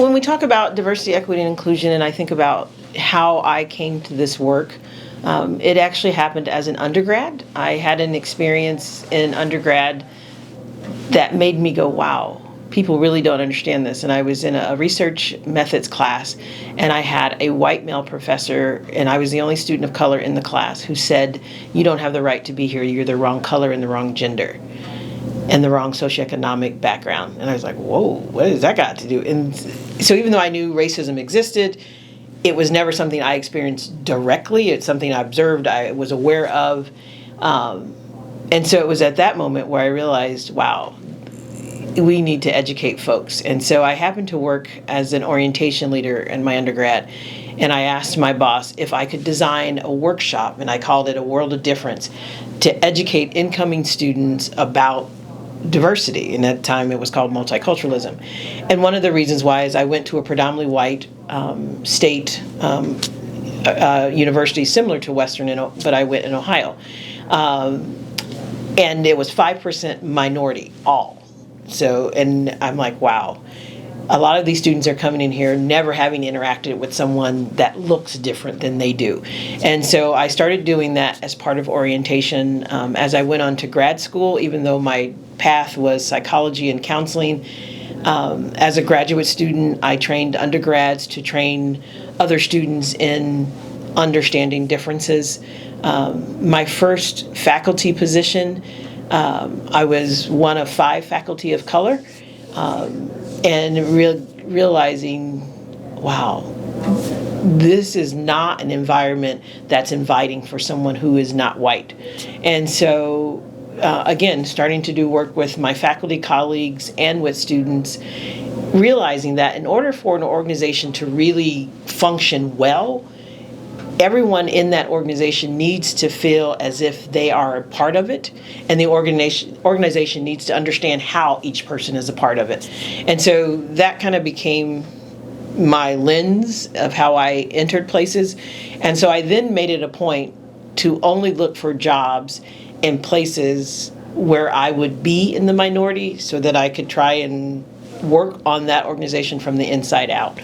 When we talk about diversity, equity, and inclusion, and I think about how I came to this work, it actually happened as an undergrad. I had an experience in undergrad that made me go, wow, people really don't understand this. And I was in a research methods class, and I had a white male professor, and I was the only student of color in the class, who said, you don't have the right to be here, you're the wrong color and the wrong gender and the wrong socioeconomic background. And I was like, whoa, what has that got to do? And so even though I knew racism existed, it was never something I experienced directly. It's something I observed, I was aware of. And so it was at that moment where I realized, wow, we need to educate folks. And so I happened to work as an orientation leader in my undergrad, and I asked my boss if I could design a workshop, and I called it A World of Difference, to educate incoming students about diversity. And at the time it was called multiculturalism. And one of the reasons why is I went to a predominantly white state university similar to Western, but I went in Ohio. And it was 5% minority, all. So, and I'm like, wow, a lot of these students are coming in here never having interacted with someone that looks different than they do. And so I started doing that as part of orientation. As I went on to grad school, even though my path was psychology and counseling, as a graduate student, I trained undergrads to train other students in understanding differences. My first faculty position, I was one of 5 faculty of color, and realizing, wow, this is not an environment that's inviting for someone who is not white. And so, again, starting to do work with my faculty colleagues and with students, realizing that in order for an organization to really function well, everyone in that organization needs to feel as if they are a part of it, and the organization needs to understand how each person is a part of it. And so that kind of became my lens of how I entered places. And so I then made it a point to only look for jobs in places where I would be in the minority, so that I could try and work on that organization from the inside out.